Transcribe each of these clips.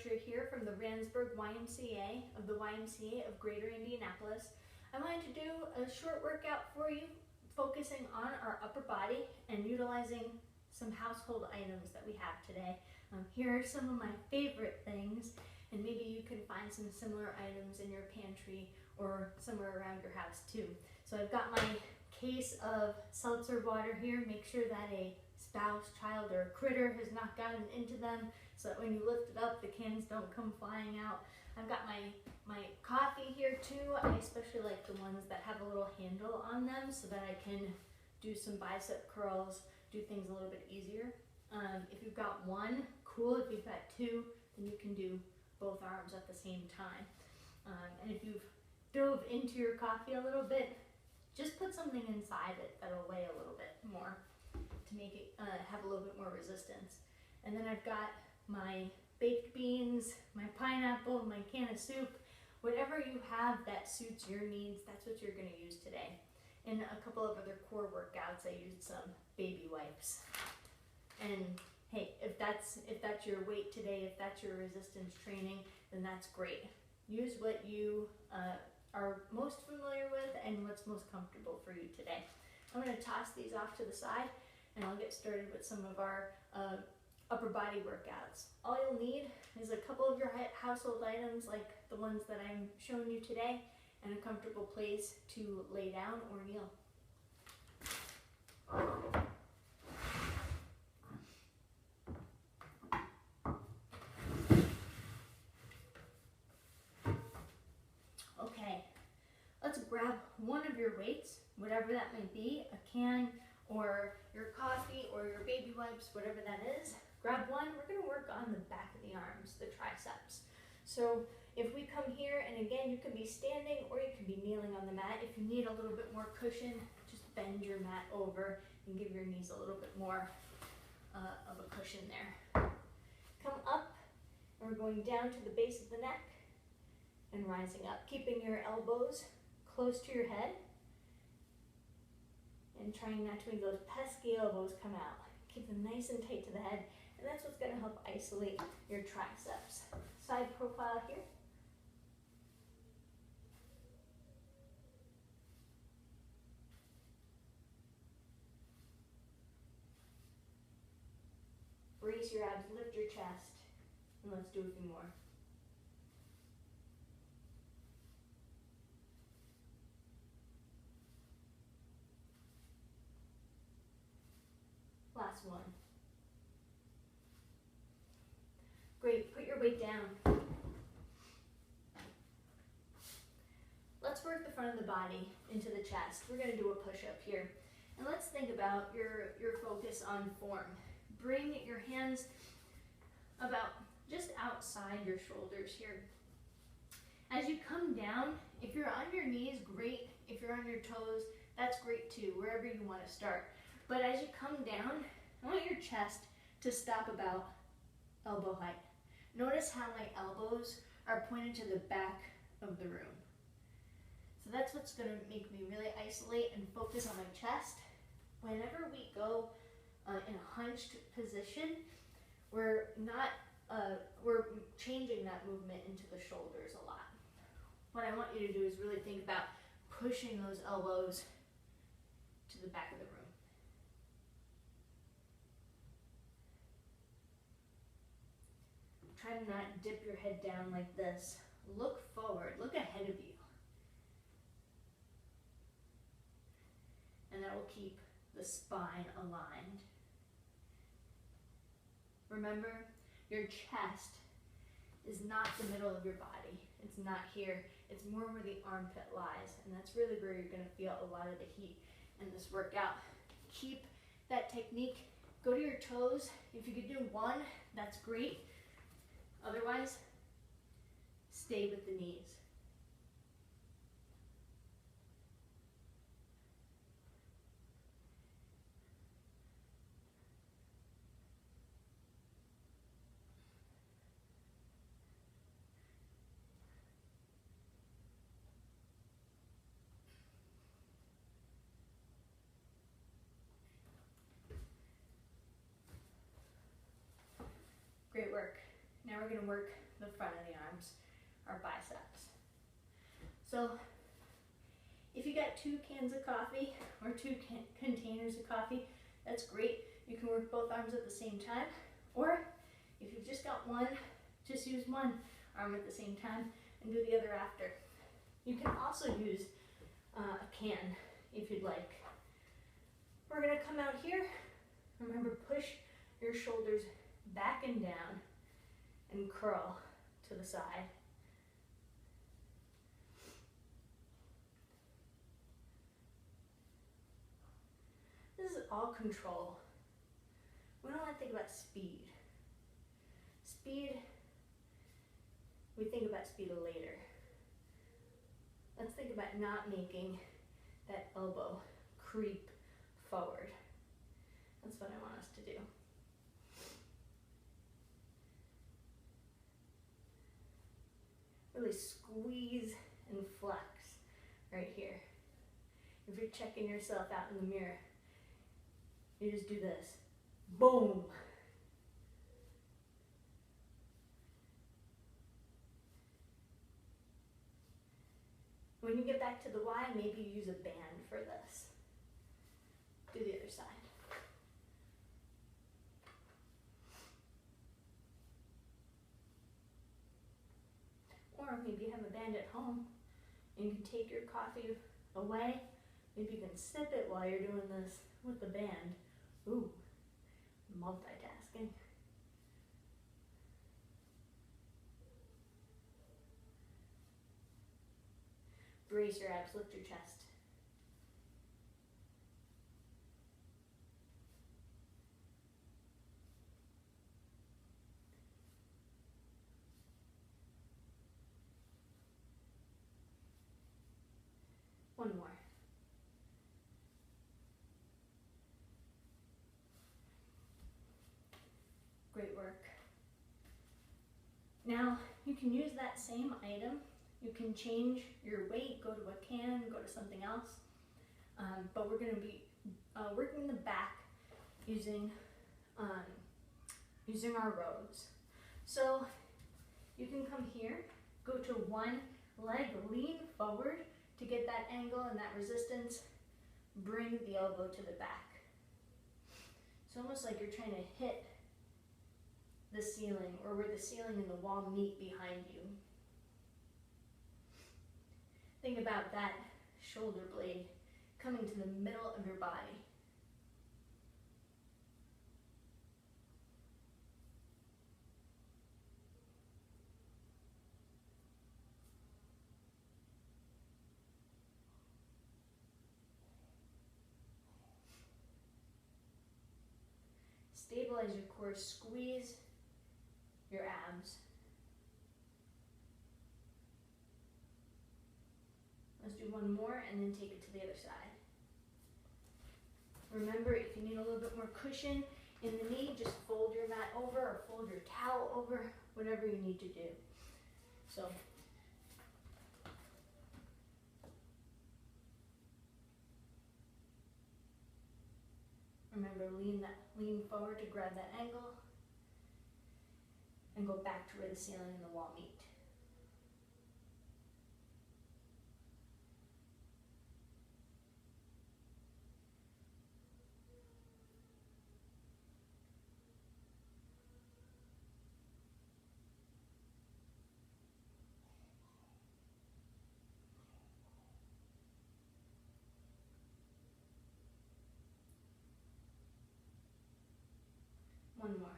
Archer here from the Randsburg YMCA of the YMCA of Greater Indianapolis. I wanted to do a short workout for you, focusing on our upper body and utilizing some household items that we have today. Here are some of my favorite things, and maybe you can find some similar items in your pantry or somewhere around your house too. So I've got my case of seltzer water here. Make sure that a spouse, child, or critter has not gotten into them, so that when you lift it up, the cans don't come flying out. I've got my coffee here too. I especially like the ones that have a little handle on them so that I can do some bicep curls, do things a little bit easier. If you've got one, cool. If you've got two, then you can do both arms at the same time. And if you've dove into your coffee a little bit, just put something inside it that'll weigh a little bit more to make it have a little bit more resistance. And then I've got my baked beans, my pineapple, my can of soup. Whatever you have that suits your needs, that's what you're going to use today. In a couple of other core workouts, I used some baby wipes. And hey, if that's your weight today, if that's your resistance training, then that's great. Use what you are most familiar with and what's most comfortable for you today. I'm going to toss these off to the side, and I'll get started with some of our upper body workouts. All you'll need is a couple of your household items like the ones that I'm showing you today, and a comfortable place to lay down or kneel. Okay, let's grab one of your weights, whatever that may be, a can or your coffee or your baby wipes, whatever that is. Grab one. We're going to work on the back of the arms, the triceps. So if we come here, and again, you can be standing or you can be kneeling on the mat. If you need a little bit more cushion, just bend your mat over and give your knees a little bit more of a cushion there. Come up, and we're going down to the base of the neck and rising up, keeping your elbows close to your head and trying not to make those pesky elbows come out. Keep them nice and tight to the head, and that's what's going to help isolate your triceps. Side profile here. Brace your abs, lift your chest, and let's do a few more. Last one. Great, put your weight down. Let's work the front of the body into the chest. We're going to do a push-up here. And let's think about your focus on form. Bring your hands about just outside your shoulders here. As you come down, if you're on your knees, great. If you're on your toes, that's great too, wherever you want to start. But as you come down, I want your chest to stop about elbow height. Notice how my elbows are pointed to the back of the room. So that's what's going to make me really isolate and focus on my chest. Whenever we go in a hunched position, we're changing that movement into the shoulders a lot. What I want you to do is really think about pushing those elbows to the back of the room. Try to not dip your head down like this. Look forward, look ahead of you. And that will keep the spine aligned. Remember, your chest is not the middle of your body. It's not here. It's more where the armpit lies. And that's really where you're going to feel a lot of the heat in this workout. Keep that technique. Go to your toes. If you could do one, that's great. Otherwise, stay with the knees. Great work. Now we're we're going to work the front of the arms, our biceps. So if you got 2 cans of coffee or 2 containers of coffee, that's great. You can work both arms at the same time. Or if you've just got one, just use one arm at the same time and do the other after. You can also use a can if you'd like. We're going to come out here. Remember, push your shoulders back and down and curl to the side. This is all control. We don't want to think about speed. Speed, we think about speed later. Let's think about not making that elbow creep forward. That's what I want us to do. Really squeeze and flex right here. If you're checking yourself out in the mirror, you just do this. Boom. When you get back to the Y, maybe you use a band for this. Do the other side. Or maybe you have a band at home and you can take your coffee away. Maybe you can sip it while you're doing this with the band. Ooh, multitasking. Brace your abs, lift your chest. One more. Great work. Now, you can use that same item. You can change your weight, go to a can, go to something else. But we're going to be working the back using our rows. So you can come here, go to one leg, lean forward to get that angle and that resistance. Bring the elbow to the back. It's almost like you're trying to hit the ceiling, or where the ceiling and the wall meet behind you. Think about that shoulder blade coming to the middle of your body. Stabilize your core, squeeze your abs. Let's do one more and then take it to the other side. Remember, if you need a little bit more cushion in the knee, just fold your mat over or fold your towel over, whatever you need to do. So, remember, lean forward to grab that angle and go back to where the ceiling and the wall meet. One more.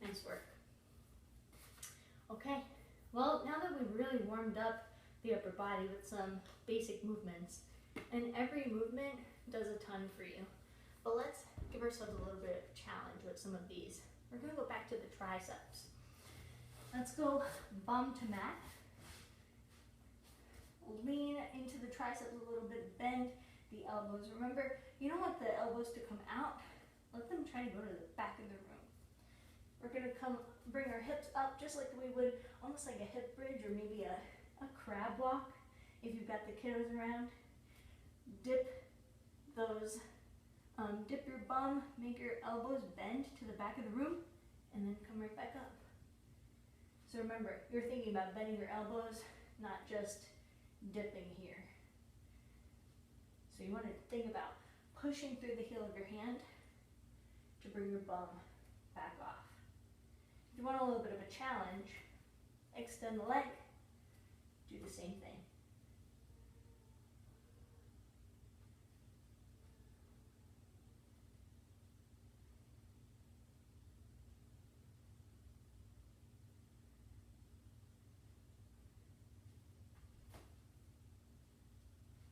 Nice work. Okay, well, now that we've really warmed up the upper body with some basic movements, and every movement does a ton for you, but let's give ourselves a little bit of a challenge with some of these. We're going to go back to the triceps. Let's go bum to mat. Lean into the triceps a little bit, bend the elbows. Remember, you don't want the elbows to come out. Let them try to go to the back of the room. We're going to bring our hips up just like we would, almost like a hip bridge or maybe a crab walk if you've got the kiddos around. Dip those Dip your bum, make your elbows bend to the back of the room, and then come right back up. So remember, you're thinking about bending your elbows, not just dipping here. So you want to think about pushing through the heel of your hand to bring your bum back off. If you want a little bit of a challenge, extend the leg, do the same thing.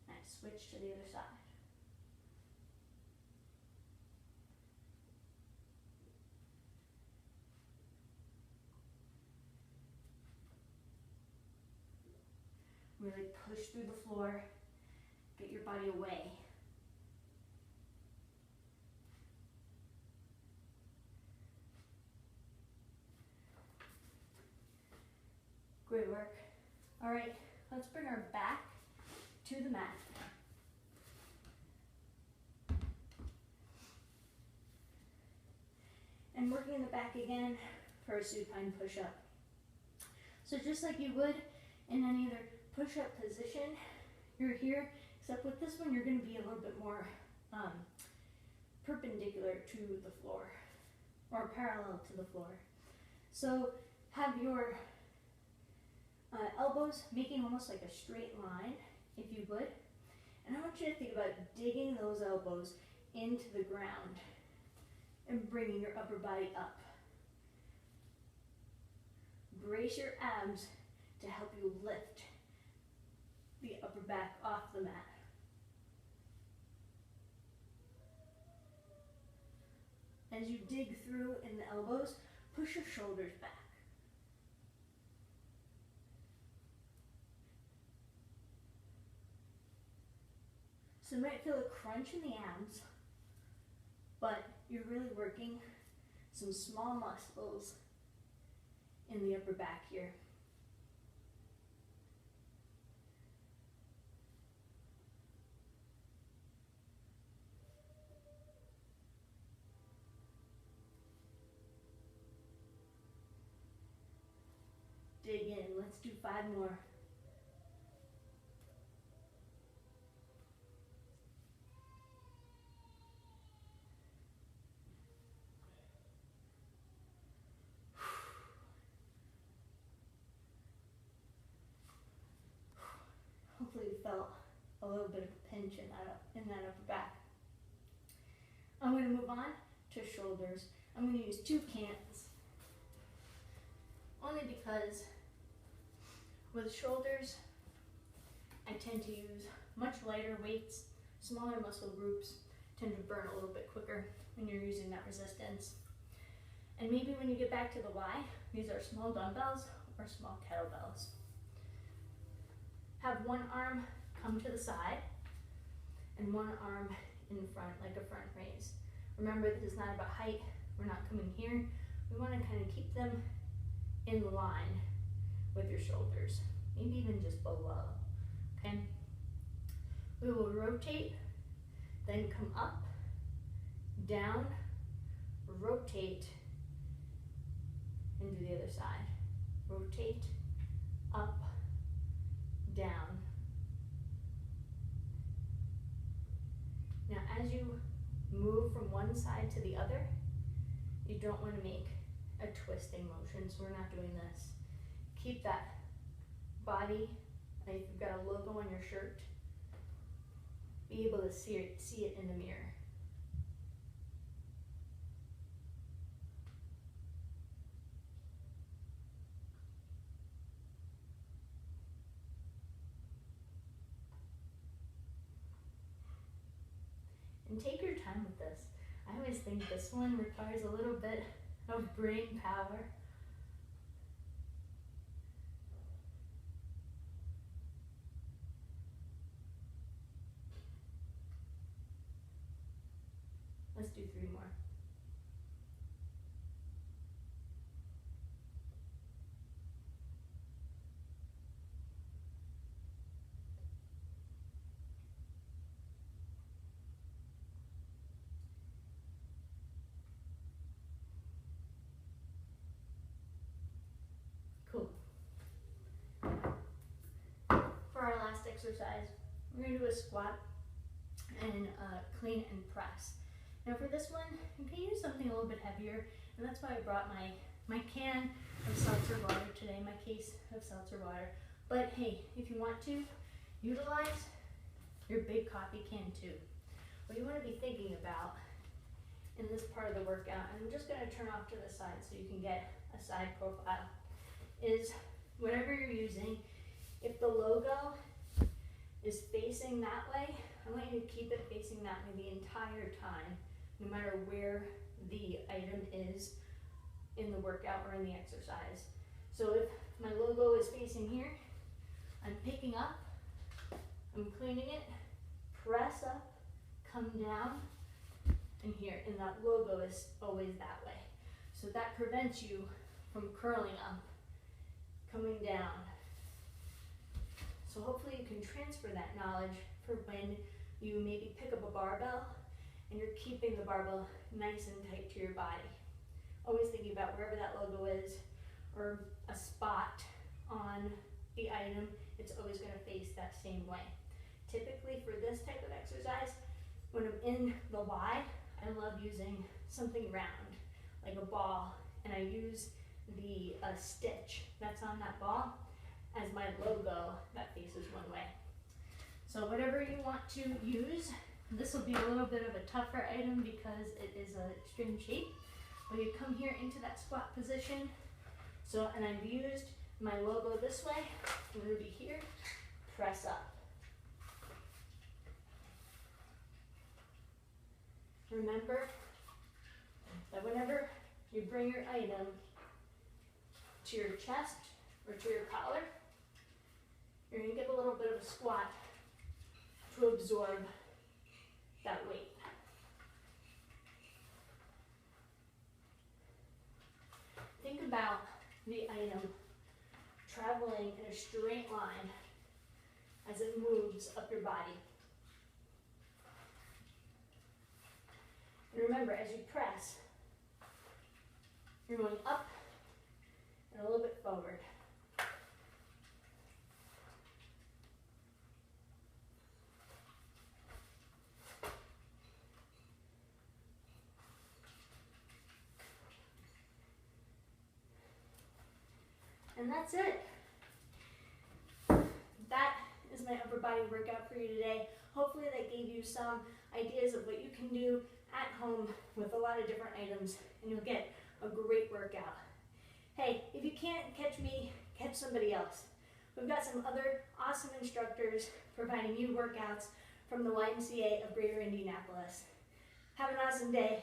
Nice, switch to the other side. Really push through the floor, get your body away. Great work. All right, let's bring our back to the mat. And working in the back again for a supine push-up. So just like you would in any other push-up position, you're here, except with this one, you're going to be a little bit more perpendicular to the floor, or parallel to the floor. So have your elbows making almost like a straight line, if you would. And I want you to think about digging those elbows into the ground and bringing your upper body up. Brace your abs to help you lift the upper back off the mat. As you dig through in the elbows, push your shoulders back. So you might feel a crunch in the abs, but you're really working some small muscles in the upper back here. Dig in. Let's do 5 more. Hopefully you felt a little bit of a pinch in that upper back. I'm going to move on to shoulders. I'm going to use 2 cans. Only because with shoulders, I tend to use much lighter weights. Smaller muscle groups tend to burn a little bit quicker when you're using that resistance. And maybe when you get back to the Y, these are small dumbbells or small kettlebells. Have one arm come to the side and one arm in front, like a front raise. Remember, this is not about height. We're not coming here. We want to kind of keep them in line with your shoulders, maybe even just below, okay? We will rotate, then come up, down, rotate, and do the other side. Rotate, up, down. Now as you move from one side to the other, you don't want to make a twisting motion, so we're not doing this. Keep that body, and if you've got a logo on your shirt, be able to see it in the mirror. And take your time with this. I always think this one requires a little bit of brain power. Let's do 3 more. exercise, we're going to do a squat and clean and press. Now for this one, you can use something a little bit heavier, and that's why I brought my can of seltzer water today, my case of seltzer water. But hey, if you want to, utilize your big coffee can too. What you want to be thinking about in this part of the workout, and I'm just going to turn off to the side so you can get a side profile, is whatever you're using, if the logo is facing that way, I want you to keep it facing that way the entire time, no matter where the item is in the workout or in the exercise. So if my logo is facing here, I'm picking up, I'm cleaning it, press up, come down, and here, and that logo is always that way. So that prevents you from curling up, coming down. So hopefully you can transfer that knowledge for when you maybe pick up a barbell and you're keeping the barbell nice and tight to your body. Always thinking about wherever that logo is or a spot on the item, it's always going to face that same way. Typically for this type of exercise, when I'm in the Y, I love using something round, like a ball, and I use the stitch that's on that ball as my logo that faces one way. So whatever you want to use, this will be a little bit of a tougher item because it is an extreme shape. But you come here into that squat position. So, and I've used my logo this way. I'm going to be here, press up. Remember that whenever you bring your item to your chest or to your collar, you're going to give a little bit of a squat to absorb that weight. Think about the item traveling in a straight line as it moves up your body. And remember, as you press, you're going up and a little bit forward. And that's it. That is my upper body workout for you today. Hopefully that gave you some ideas of what you can do at home with a lot of different items, and you'll get a great workout. Hey, if you can't catch me, catch somebody else. We've got some other awesome instructors providing you workouts from the YMCA of Greater Indianapolis. Have an awesome day.